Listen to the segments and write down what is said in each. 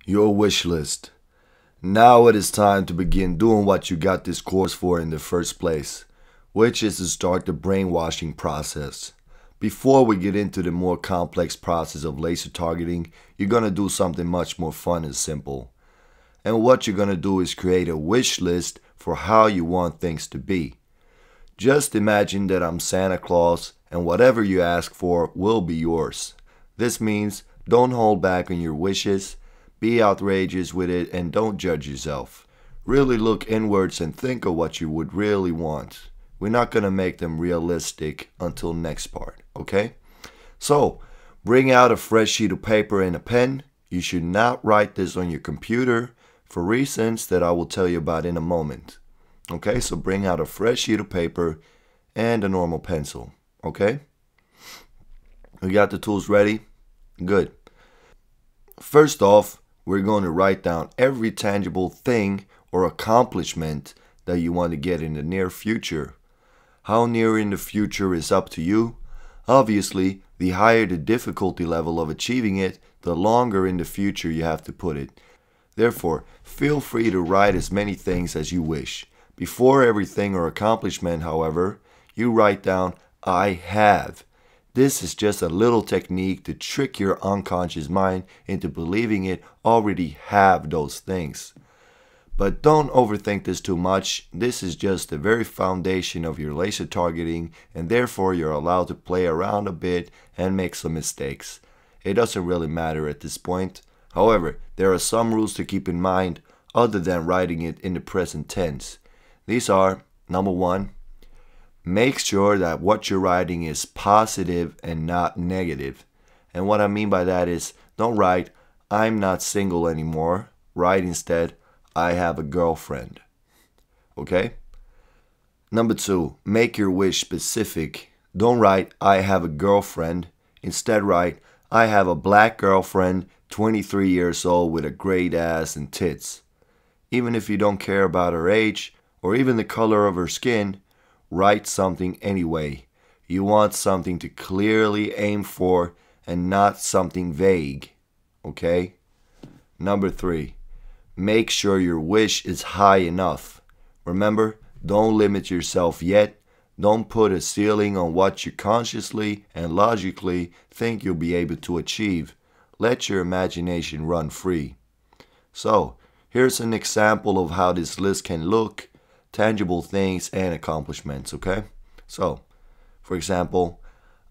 Your wish list. Now it is time to begin doing what you got this course for in the first place, which is to start the brainwashing process. Before we get into the more complex process of laser targeting, you're going to do something much more fun and simple. And what you're going to do is create a wish list for how you want things to be. Just imagine that I'm Santa Claus and whatever you ask for will be yours. This means don't hold back on your wishes. Be outrageous with it and don't judge yourself. Really look inwards and think of what you would really want. We're not going to make them realistic until next part, okay? So, bring out a fresh sheet of paper and a pen. You should not write this on your computer for reasons that I will tell you about in a moment. Okay, so bring out a fresh sheet of paper and a normal pencil, okay? You got the tools ready? Good. First off, we're going to write down every tangible thing or accomplishment that you want to get in the near future. How near in the future is up to you. Obviously, the higher the difficulty level of achieving it, the longer in the future you have to put it. Therefore, feel free to write as many things as you wish. Before everything or accomplishment, however, you write down, I have. This is just a little technique to trick your unconscious mind into believing it already have those things. But don't overthink this too much. This is just the very foundation of your laser targeting, and therefore you're allowed to play around a bit and make some mistakes. It doesn't really matter at this point. However, there are some rules to keep in mind other than writing it in the present tense. These are, number one, make sure that what you're writing is positive and not negative. And what I mean by that is, don't write, I'm not single anymore. Write instead, I have a girlfriend. Okay? Number two, make your wish specific. Don't write, I have a girlfriend. Instead write, I have a black girlfriend, 23 years old with a great ass and tits. Even if you don't care about her age or even the color of her skin, write something anyway. You want something to clearly aim for and not something vague. Okay? Number three, make sure your wish is high enough. Remember, don't limit yourself yet. Don't put a ceiling on what you consciously and logically think you'll be able to achieve. Let your imagination run free. So, here's an example of how this list can look. Tangible things and accomplishments, okay? So, for example,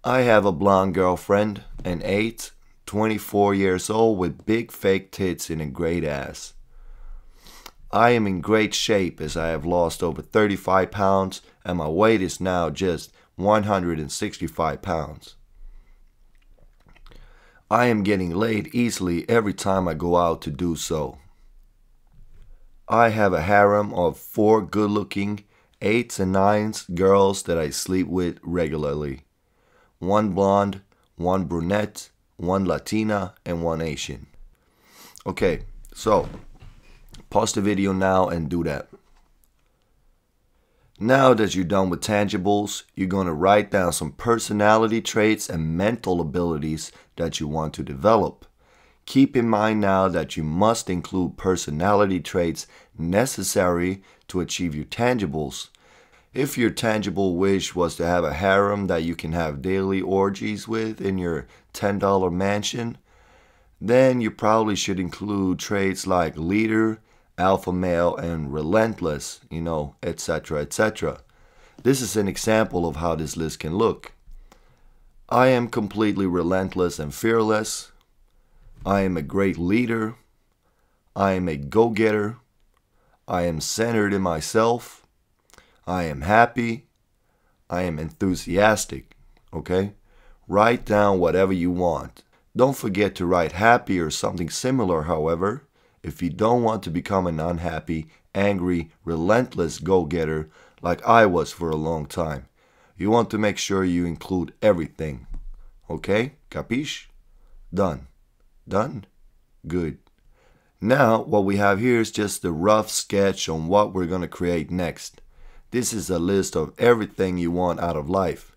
I have a blonde girlfriend, an 24 years old with big fake tits and a great ass. I am in great shape as I have lost over 35 pounds and my weight is now just 165 pounds. I am getting laid easily every time I go out to do so. I have a harem of 4 good-looking 8s and 9s girls that I sleep with regularly. 1 blonde, 1 brunette, 1 Latina, and 1 Asian. Okay, so pause the video now and do that. Now that you're done with tangibles, you're going to write down some personality traits and mental abilities that you want to develop. Keep in mind now that you must include personality traits necessary to achieve your tangibles. If your tangible wish was to have a harem that you can have daily orgies with in your $10 mansion, then you probably should include traits like leader, alpha male, and relentless, etc., etc. This is an example of how this list can look. I am completely relentless and fearless. I am a great leader. I am a go-getter. I am centered in myself. I am happy. I am enthusiastic. Okay? Write down whatever you want. Don't forget to write happy or something similar, however. If you don't want to become an unhappy, angry, relentless go-getter like I was for a long time, you want to make sure you include everything. Okay? Capiche? Done. Done? Good. Now, what we have here is just a rough sketch on what we're going to create next. This is a list of everything you want out of life.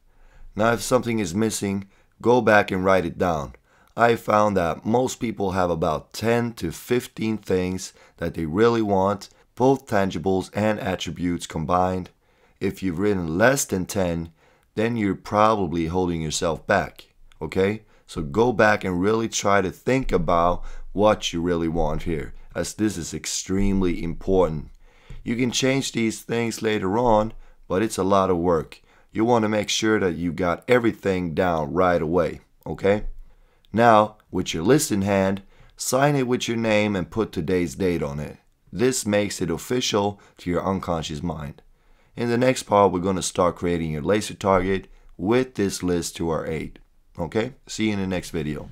Now, if something is missing, go back and write it down. I found that most people have about 10 to 15 things that they really want, both tangibles and attributes combined. If you've written less than 10, then you're probably holding yourself back, okay? So go back and really try to think about what you really want here, as this is extremely important. You can change these things later on, but it's a lot of work. You want to make sure that you got everything down right away, okay? Now, with your list in hand, sign it with your name and put today's date on it. This makes it official to your unconscious mind. In the next part, we're going to start creating your laser target with this list to our aid. Okay? See you in the next video.